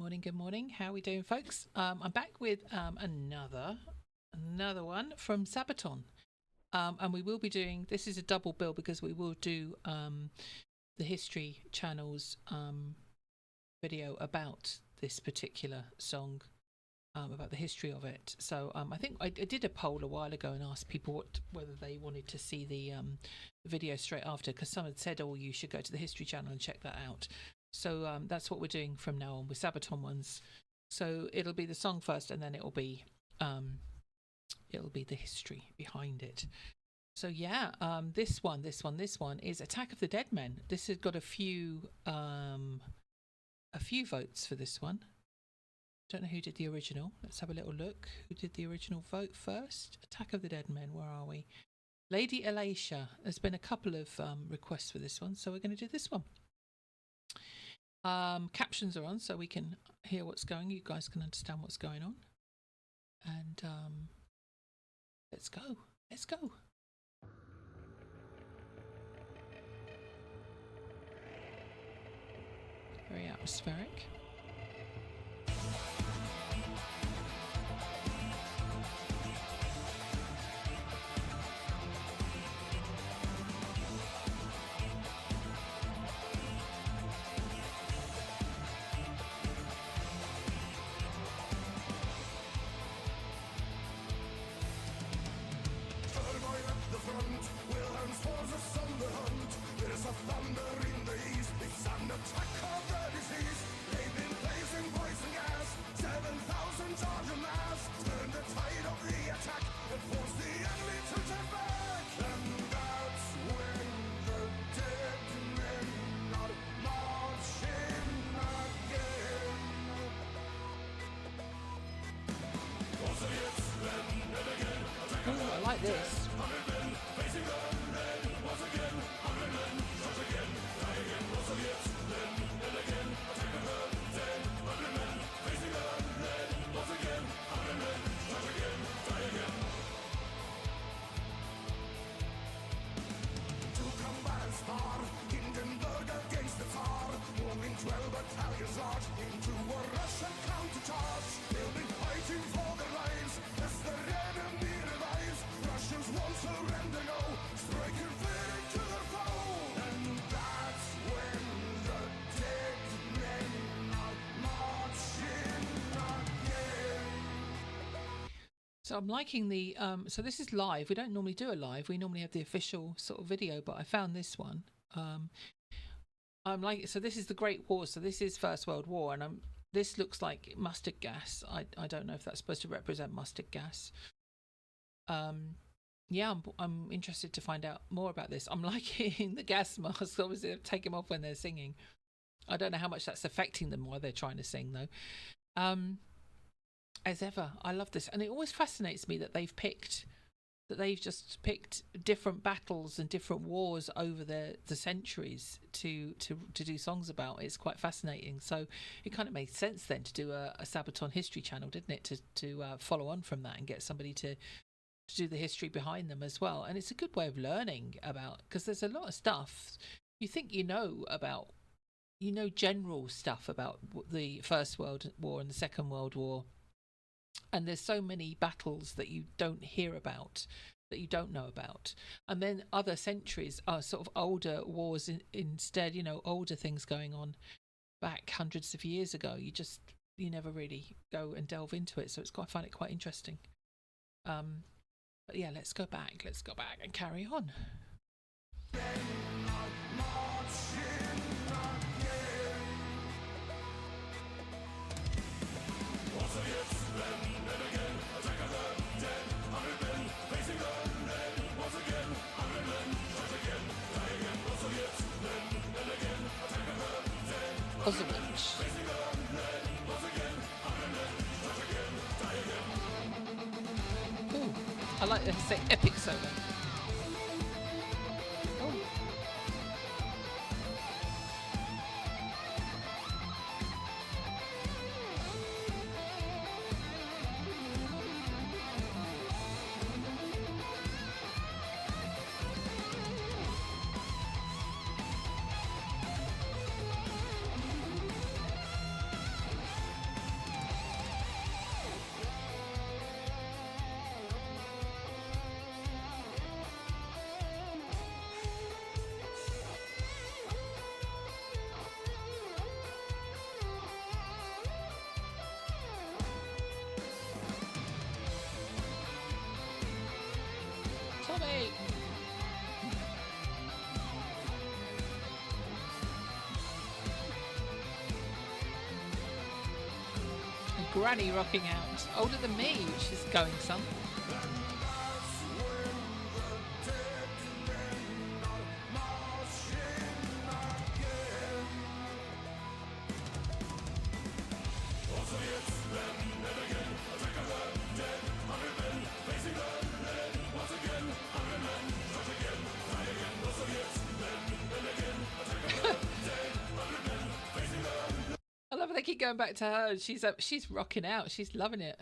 Good morning. How are we doing, folks? I'm back with another one from Sabaton. And we will be doing, this is a double bill because we will do the History Channel's video about this particular song, about the history of it. So I think I did a poll a while ago and asked people whether they wanted to see the video straight after, because some had said, oh, you should go to the History Channel and check that out. So that's what we're doing from now on with Sabaton ones. So it'll be the song first, and then it'll be the history behind it. So yeah, this one is Attack of the Deadmen. This has got a few votes for this one. Don't know who did the original. Let's have a little look. Who did the original vote first? Attack of the Deadmen. Where are we? Lady Elisha. There's been a couple of requests for this one, so we're going to do this one. Captions are on, so we can hear what's going. You guys can understand what's going on. And let's go. Let's go. Very atmospheric. I like this. So I'm liking the, so this is live. We don't normally do a live. We normally have the official sort of video, but I found this one. I'm like, so this is the Great War. So this is First World War, and this looks like mustard gas. I don't know if that's supposed to represent mustard gas. Yeah, I'm interested to find out more about this. I'm liking the gas masks. Obviously, they take them off when they're singing. I don't know how much that's affecting them while they're trying to sing, though. As ever, I love this, and it always fascinates me that they've just picked different battles and different wars over the centuries to do songs about. It's quite fascinating. So it kind of made sense then to do a Sabaton History Channel, didn't it? To follow on from that and get somebody to do the history behind them as well. And it's a good way of learning about, because there's a lot of stuff you think you know about. You know general stuff about the First World War and the Second World War. And there's so many battles that you don't hear about, that you don't know about. And then other centuries are sort of older wars instead, you know, older things going on back hundreds of years ago. You never really go and delve into it. So I find it quite interesting. But yeah, let's go back and carry on. Ooh, I like to say epic solo. Oh. me. And Granny rocking out. Older than me, which is going some. I love how they keep going back to her. She's rocking out. She's loving it.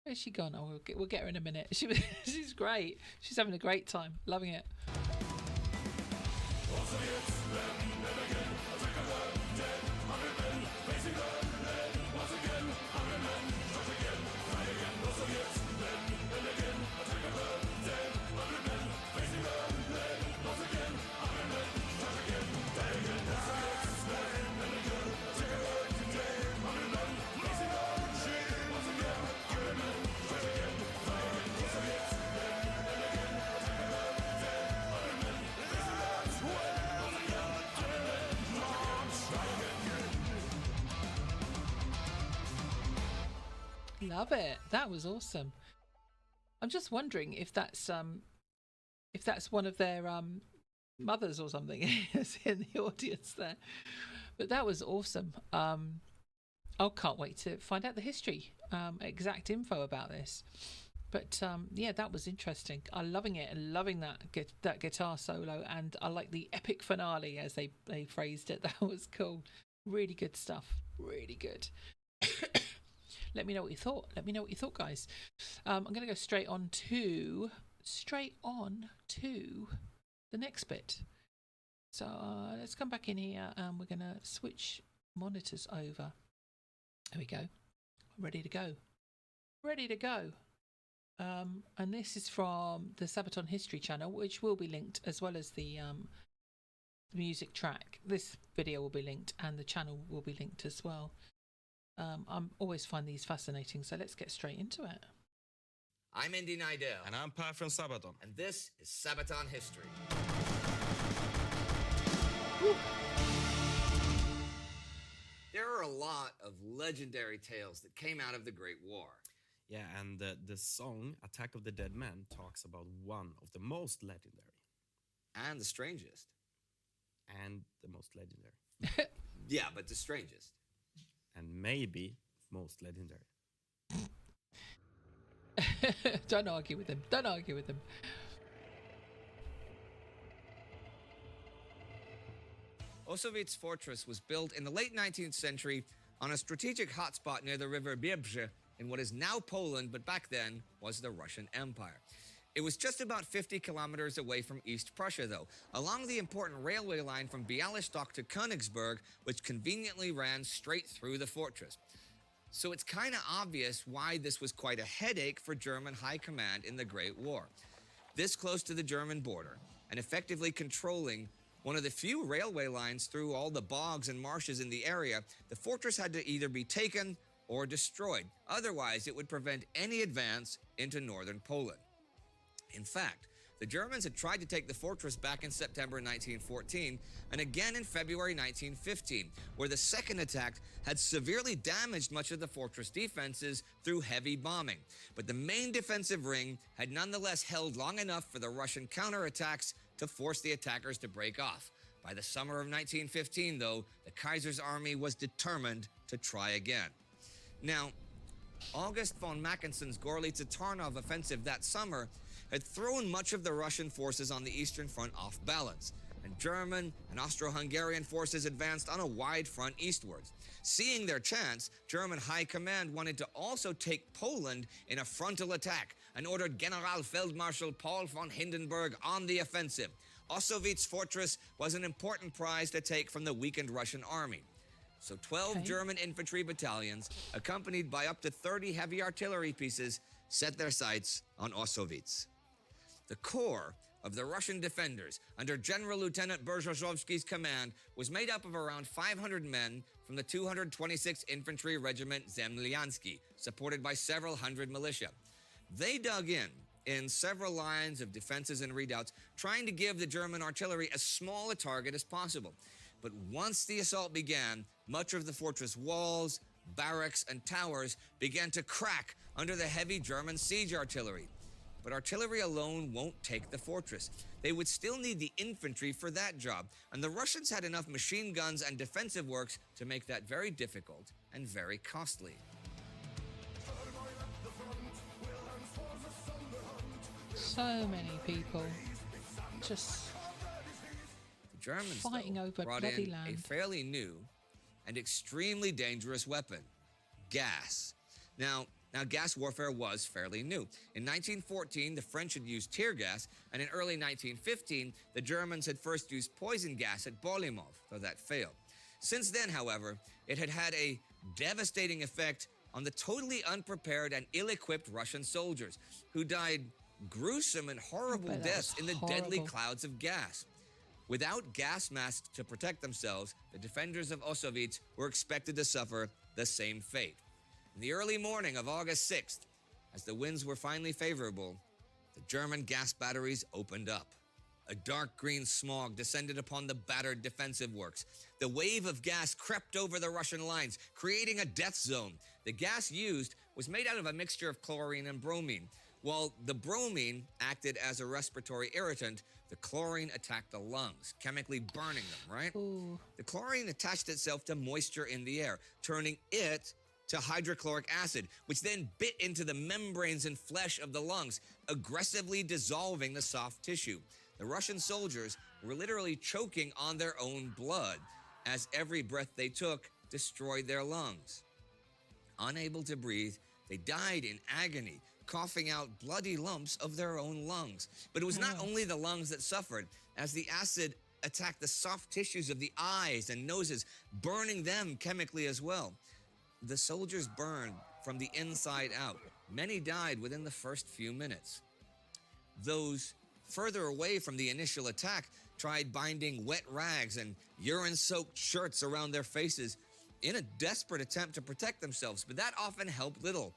Where's she gone? Oh, we'll get her in a minute. She's great. She's having a great time. Loving it. Love it. That was awesome. I'm just wondering if that's one of their mothers or something is in the audience there. But that was awesome. I can't wait to find out the history, exact info about this. But yeah, that was interesting. I'm loving it and loving that guitar solo, and I like the epic finale as they phrased it. That was cool. Really good stuff. Really good. Let me know what you thought. Let me know what you thought, guys. I'm going to go straight on to the next bit. So let's come back in here and we're going to switch monitors over. There we go. Ready to go. Ready to go. And this is from the Sabaton History channel, which will be linked, as well as the music track. This video will be linked and the channel will be linked as well. I always find these fascinating, so let's get straight into it. I'm Indy Nidell. And I'm Per from Sabaton. And this is Sabaton History. Woo. There are a lot of legendary tales that came out of the Great War. Yeah, and the song Attack of the Dead Men talks about one of the most legendary. And the strangest. And the most legendary. Yeah, but the strangest. And maybe most legendary. Don't argue with him. Don't argue with him. Osowicz Fortress was built in the late 19th century on a strategic hotspot near the river Biebrze in what is now Poland, but back then was the Russian Empire. It was just about 50 kilometers away from East Prussia, though, along the important railway line from Bialystok to Königsberg, which conveniently ran straight through the fortress. So it's kind of obvious why this was quite a headache for German high command in the Great War. This close to the German border, and effectively controlling one of the few railway lines through all the bogs and marshes in the area, the fortress had to either be taken or destroyed. Otherwise, it would prevent any advance into northern Poland. In fact, the Germans had tried to take the fortress back in September 1914 and again in February 1915, where the second attack had severely damaged much of the fortress defenses through heavy bombing. But the main defensive ring had nonetheless held long enough for the Russian counterattacks to force the attackers to break off. By the summer of 1915, though, the Kaiser's army was determined to try again. Now, August von Mackensen's Gorlice Tarnov offensive that summer had thrown much of the Russian forces on the Eastern Front off balance, and German and Austro-Hungarian forces advanced on a wide front eastwards. Seeing their chance, German High Command wanted to also take Poland in a frontal attack and ordered Generalfeldmarschall Paul von Hindenburg on the offensive. Osowicz Fortress was an important prize to take from the weakened Russian army. So 12 German infantry battalions, accompanied by up to 30 heavy artillery pieces, set their sights on Osowicz. The core of the Russian defenders, under General Lieutenant Berzhozovsky's command, was made up of around 500 men from the 226th Infantry Regiment Zemlyansky, supported by several hundred militia. They dug in in several lines of defenses and redoubts, trying to give the German artillery as small a target as possible. But once the assault began, much of the fortress walls, barracks, and towers began to crack under the heavy German siege artillery. But artillery alone won't take the fortress. They would still need the infantry for that job, and the Russians had enough machine guns and defensive works to make that very difficult and very costly. So many people just The Germans, fighting though, over brought bloody in a land. fairly new and extremely dangerous weapon, gas. Now, gas warfare was fairly new. In 1914, the French had used tear gas, and in early 1915, the Germans had first used poison gas at Bolimov, though that failed. Since then, however, it had had a devastating effect on the totally unprepared and ill-equipped Russian soldiers, who died gruesome and horrible bet that deaths was in the deadly horrible. clouds of gas. Without gas masks to protect themselves, the defenders of Auschwitz were expected to suffer the same fate. In the early morning of August 6th, as the winds were finally favorable, the German gas batteries opened up. A dark green smog descended upon the battered defensive works. The wave of gas crept over the Russian lines, creating a death zone. The gas used was made out of a mixture of chlorine and bromine. While the bromine acted as a respiratory irritant, the chlorine attacked the lungs, chemically burning them, right? Ooh. The chlorine attached itself to moisture in the air, turning it to hydrochloric acid, which then bit into the membranes and flesh of the lungs, aggressively dissolving the soft tissue. The Russian soldiers were literally choking on their own blood, as every breath they took destroyed their lungs. Unable to breathe, they died in agony, coughing out bloody lumps of their own lungs. But it was not only the lungs that suffered, as the acid attacked the soft tissues of the eyes and noses, burning them chemically as well. The soldiers burned from the inside out. Many died within the first few minutes. Those further away from the initial attack tried binding wet rags and urine-soaked shirts around their faces in a desperate attempt to protect themselves, but that often helped little.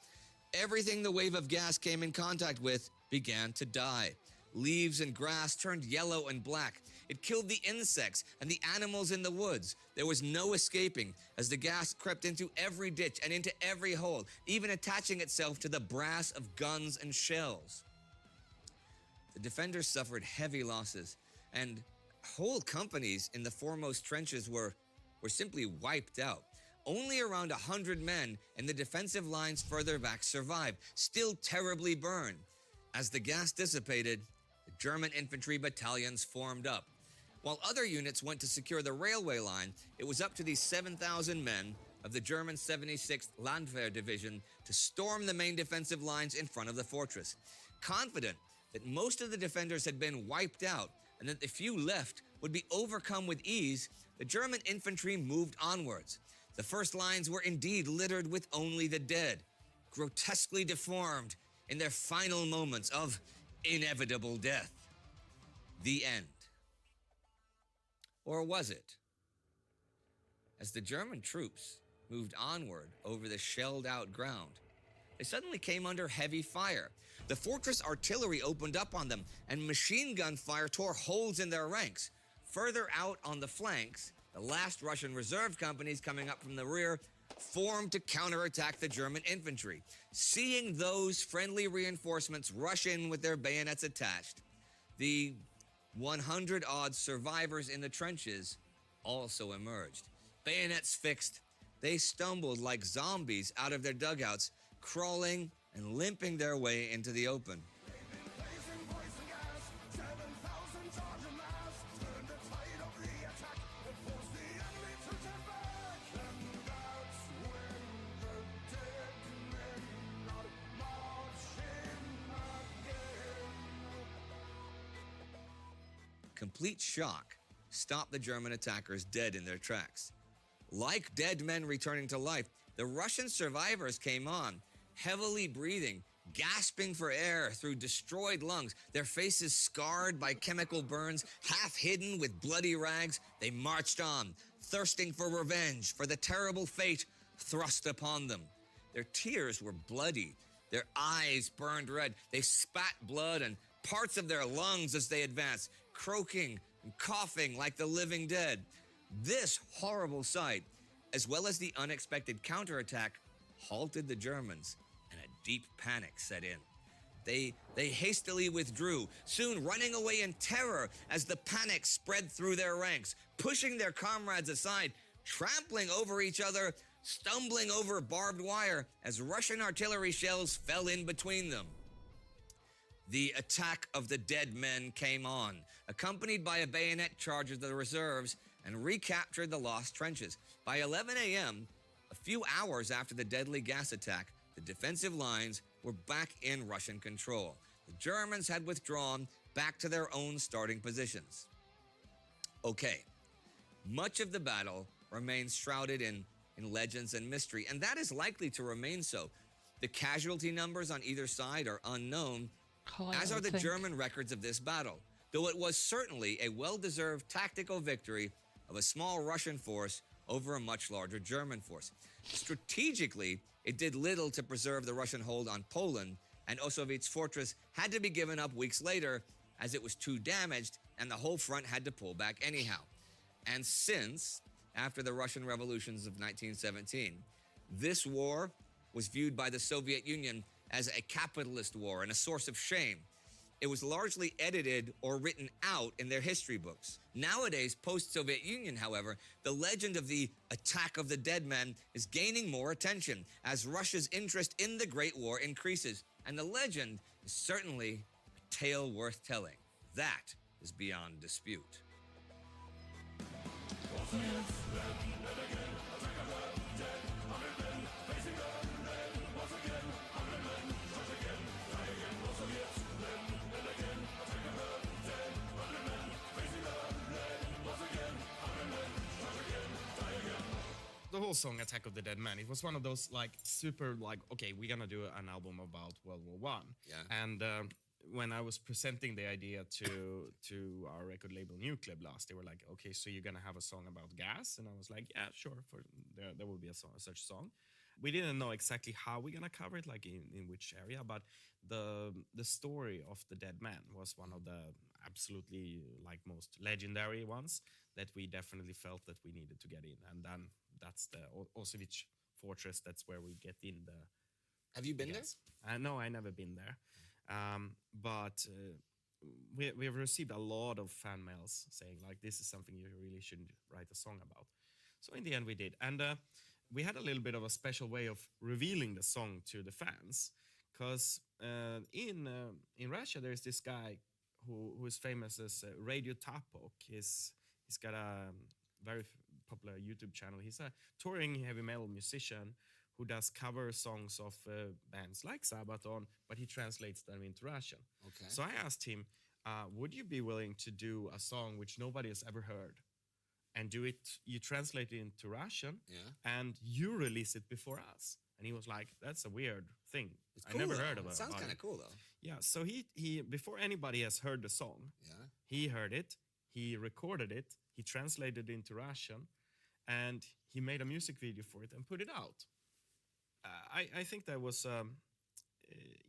Everything the wave of gas came in contact with began to die. Leaves and grass turned yellow and black. It killed the insects and the animals in the woods. There was no escaping, as the gas crept into every ditch and into every hole, even attaching itself to the brass of guns and shells. The defenders suffered heavy losses, and whole companies in the foremost trenches were simply wiped out. Only around 100 men in the defensive lines further back survived, still terribly burned. As the gas dissipated, the German infantry battalions formed up. While other units went to secure the railway line, it was up to these 7,000 men of the German 76th Landwehr Division to storm the main defensive lines in front of the fortress. Confident that most of the defenders had been wiped out and that the few left would be overcome with ease, the German infantry moved onwards. The first lines were indeed littered with only the dead, grotesquely deformed in their final moments of inevitable death. The end. Or was it? As the German troops moved onward over the shelled-out ground, they suddenly came under heavy fire. The fortress artillery opened up on them, and machine gun fire tore holes in their ranks. Further out on the flanks, the last Russian reserve companies coming up from the rear formed to counterattack the German infantry. Seeing those friendly reinforcements rush in with their bayonets attached, the 100-odd survivors in the trenches also emerged. Bayonets fixed, they stumbled like zombies out of their dugouts, crawling and limping their way into the open. Complete shock stopped the German attackers dead in their tracks. Like dead men returning to life, the Russian survivors came on, heavily breathing, gasping for air through destroyed lungs, their faces scarred by chemical burns, half hidden with bloody rags. They marched on, thirsting for revenge for the terrible fate thrust upon them. Their tears were bloody, Their eyes burned red. They spat blood and parts of their lungs as they advanced, croaking and coughing like the living dead. This horrible sight, as well as the unexpected counterattack, halted the Germans, and a deep panic set in. They hastily withdrew, soon running away in terror as the panic spread through their ranks, pushing their comrades aside, trampling over each other, stumbling over barbed wire as Russian artillery shells fell in between them. The attack of the dead men came on, accompanied by a bayonet charge of the reserves, and recaptured the lost trenches. By 11 a.m., a few hours after the deadly gas attack, the defensive lines were back in Russian control. The Germans had withdrawn back to their own starting positions. Okay, much of the battle remains shrouded in legends and mystery, and that is likely to remain so. The casualty numbers on either side are unknown, as are the German records of this battle, though it was certainly a well-deserved tactical victory of a small Russian force over a much larger German force. Strategically, it did little to preserve the Russian hold on Poland, and Ossowiec's fortress had to be given up weeks later as it was too damaged and the whole front had to pull back anyhow. And since, after the Russian revolutions of 1917, this war was viewed by the Soviet Union as a capitalist war and a source of shame, it was largely edited or written out in their history books. Nowadays, post-Soviet Union, however, the legend of the attack of the dead men is gaining more attention as Russia's interest in the Great War increases, and the legend is certainly a tale worth telling. That is beyond dispute. The whole song "Attack of the Dead Men," it was one of those like super like, okay, we're gonna do an album about World War One. Yeah. And when I was presenting the idea to our record label Nuclear Blast, they were like, okay, so you're gonna have a song about gas? And I was like, yeah, sure, there will be a song, such song. We didn't know exactly how we're gonna cover it, like in which area, but the story of the dead man was one of the absolutely like most legendary ones that we definitely felt that we needed to get in. And then that's the Ossowiec fortress. That's where we get in the. Have you been there? No, I never been there. But we have received a lot of fan mails saying like, this is something you really should write a song about. So in the end we did. And we had a little bit of a special way of revealing the song to the fans, because in Russia there's this guy who is famous as Radio Tapok. He's got a very popular YouTube channel. He's a touring heavy metal musician who does cover songs of bands like Sabaton, but he translates them into Russian. Okay. So I asked him, would you be willing to do a song which nobody has ever heard, and you translate it into Russian, and you release it before us? And he was like, that's a weird thing. It's I cool, never though. heard about it. It sounds kind of cool, though. Yeah, so he before anybody has heard the song, he heard it, he recorded it, he translated it into Russian, and he made a music video for it and put it out. I think that was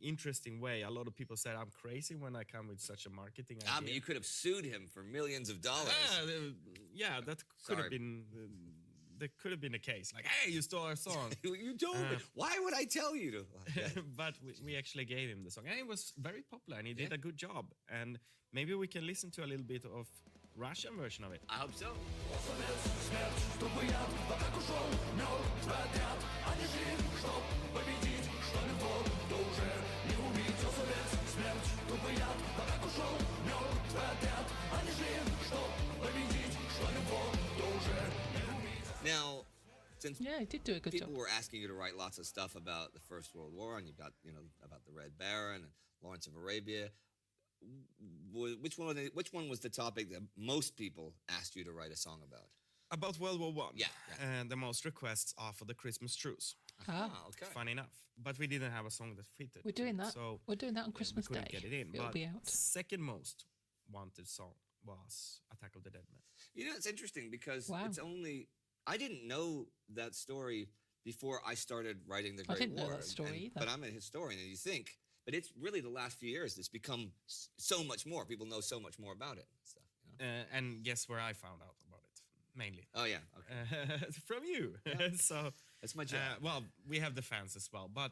interesting way. A lot of people said I'm crazy when I come with such a marketing idea. But you could have sued him for millions of dollars. Yeah, that could have been. That could have been the case. Like, hey, you stole our song. You told me. Why would I tell you to? But we actually gave him the song, and it was very popular, and he did a good job. And maybe we can listen to a little bit of Russian version of it. I hope so. Now, since he did do a good people job. were asking you to write lots of stuff about the First World War, and you got about the Red Baron and Lawrence of Arabia, which one was the topic that most people asked you to write a song about? About World War One. Yeah. And the most requests are for the Christmas truce. Okay. Funny enough, but we didn't have a song that fitted. We're doing that. So we're doing that on Christmas we Day. couldn't get it in. It'll but be out. Second most wanted song was "Attack of the Dead Men." You know, it's interesting because Wow. I didn't know that story before I started writing the I Great didn't know War. that story either. But I'm a historian, and you think, but it's really the last few years it's become so much more. People know so much more about it. And stuff, you know? And guess where I found out about it mainly? Oh yeah, okay. From you. So That's my job. well, we have the fans as well, but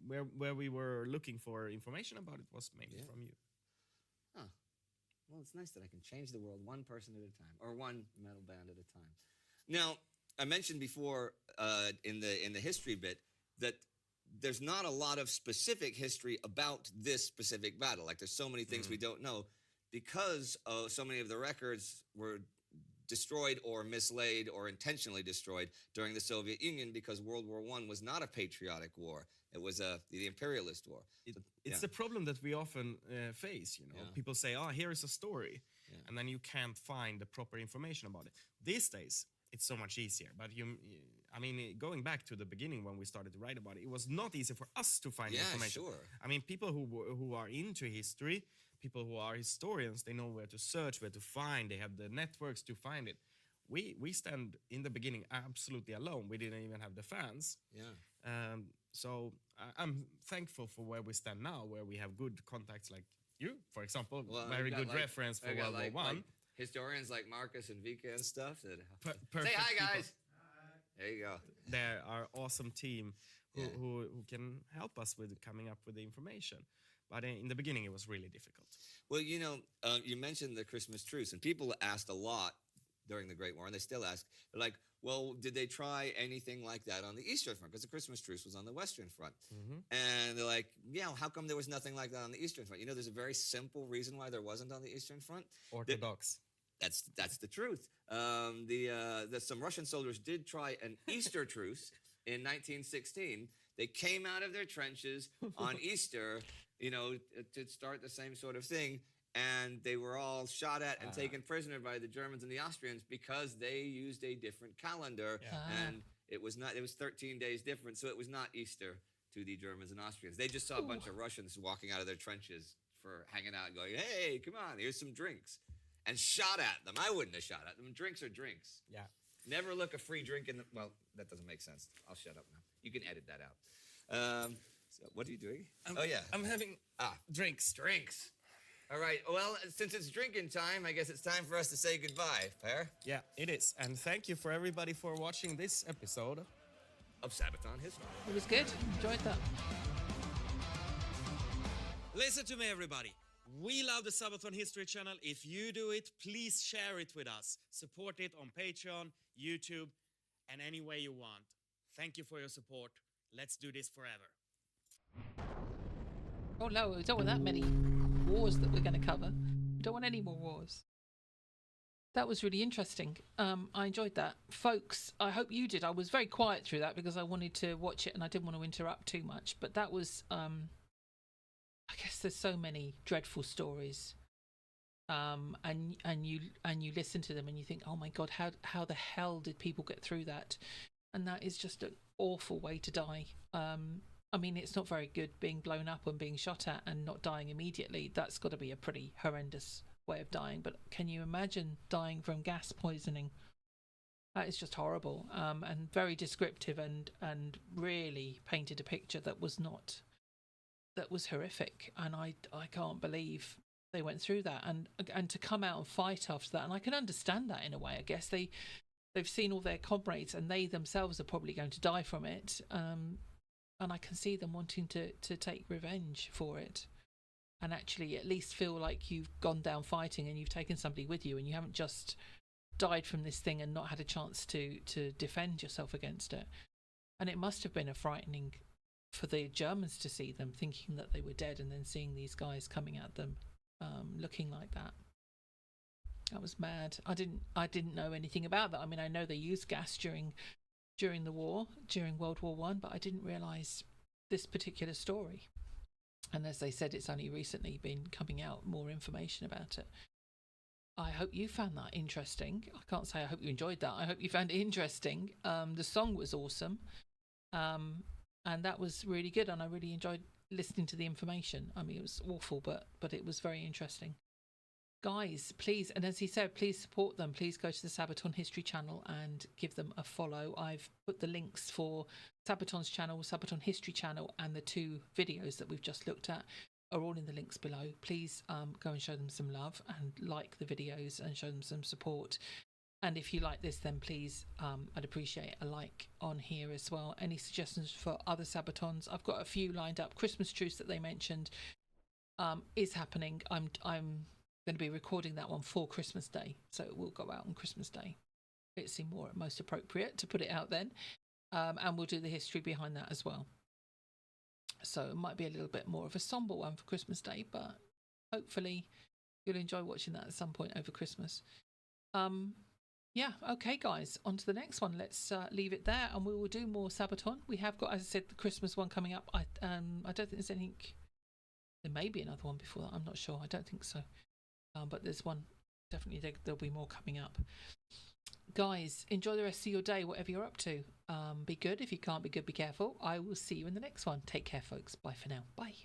where we were looking for information about it was mainly from you. Huh. Well, it's nice that I can change the world one person at a time, or one metal band at a time. Now, I mentioned before in the history bit that there's not a lot of specific history about this specific battle. Like, there's so many things we don't know because so many of the records were destroyed or mislaid or intentionally destroyed during the Soviet Union, because World War I was not a patriotic war. It was the imperialist war. It's the problem that we often face, you know. Yeah. People say, oh, here is a story, Yeah. and then you can't find the proper information about it. These days, it's so much easier. But I mean, going back to the beginning when we started to write about it, it was not easy for us to find information. Sure. I mean, people who are into history, people who are historians, they know where to search, where to find. They have the networks to find it. We stand in the beginning absolutely alone. We didn't even have the fans. Yeah. So I'm thankful for where we stand now, where we have good contacts like you, for example, Well, very I've got, good reference for World War One. Like historians like Marcus and Vika and stuff. That say Perfect hi, people. guys. There you go. They're our awesome team who, Yeah. who can help us with coming up with the information. But in the beginning, it was really difficult. Well, you know, you mentioned the Christmas truce, and people asked a lot during the Great War, and they still ask. They're like, well, did they try anything like that on the Eastern Front? Because the Christmas truce was on the Western Front. And they're like, yeah, how come there was nothing like that on the Eastern Front? You know, there's a very simple reason why there wasn't on the Eastern Front. Orthodox. That's the truth. Some Russian soldiers did try an Easter truce in 1916. They came out of their trenches on Easter, you know, to start the same sort of thing, and they were all shot at and taken prisoner by the Germans and the Austrians because they used a different calendar, and it was 13 days different, so it was not Easter to the Germans and Austrians. They just saw a bunch of Russians walking out of their trenches for hanging out and going, hey, come on, here's some drinks. And shot at them. I wouldn't have shot at them. Drinks are drinks. Yeah. Never look a free drink in the... Well, that doesn't make sense. I'll shut up now. You can edit that out. So what are you doing? I'm having drinks. Drinks. All right. Well, since it's drinking time, I guess it's time for us to say goodbye, Per. Yeah, it is. And thank you for everybody for watching this episode of Sabaton History. It was good. Enjoyed that. Listen to me, everybody. We love the Sabaton History channel. If you do it, please share it with us. Support it on Patreon, YouTube, and any way you want. Thank you for your support. Let's do this forever. Oh no, we don't want that many wars that we're going to cover. We don't want any more wars. That was really interesting. I enjoyed that. Folks, I hope you did. I was very quiet through that because I wanted to watch it and I didn't want to interrupt too much. But that was... I guess there's so many dreadful stories, and you listen to them and you think, oh my God, how the hell did people get through that? And that is just an awful way to die. I mean, it's not very good being blown up and being shot at and not dying immediately. That's got to be a pretty horrendous way of dying. But can you imagine dying from gas poisoning? That is just horrible, and very descriptive, and really painted a picture that was horrific, and I can't believe they went through that, and to come out and fight after that. And I can understand that in a way. I guess they've seen all their comrades and they themselves are probably going to die from it, and I can see them wanting to take revenge for it, and actually at least feel like you've gone down fighting and you've taken somebody with you and you haven't just died from this thing and not had a chance to defend yourself against it. And it must have been a frightening for the Germans to see them thinking that they were dead and then seeing these guys coming at them looking like that. That was mad. I didn't know anything about that. I mean, I know they used gas during the war, during World War One, but I didn't realise this particular story. And as they said, it's only recently been coming out, more information about it. I hope you found that interesting. I can't say I hope you enjoyed that. I hope you found it interesting. The song was awesome. And that was really good, and I really enjoyed listening to the information. I mean, it was awful, but it was very interesting. guys, please, and as he said, please support them. Please go to the Sabaton History channel and give them a follow. I've put the links for Sabaton's channel, Sabaton History channel, and the 2 videos that we've just looked at are all in the links below. Please go and show them some love and like the videos and show them some support. And if you like this, then please, I'd appreciate a like on here as well. Any suggestions for other Sabatons? I've got a few lined up. Christmas Truce that they mentioned is happening. I'm going to be recording that one for Christmas Day, so it will go out on Christmas Day. It seemed most appropriate to put it out then, and we'll do the history behind that as well. So it might be a little bit more of a somber one for Christmas Day, but hopefully you'll enjoy watching that at some point over Christmas. Yeah, okay, guys, on to the next one. Let's leave it there, and we will do more Sabaton. We have got, as I said, the Christmas one coming up. I don't think there's anything. There may be another one before that. I'm not sure. I don't think so. But there's one. Definitely, there'll be more coming up. Guys, enjoy the rest of your day, whatever you're up to. Be good. If you can't be good, be careful. I will see you in the next one. Take care, folks. Bye for now. Bye.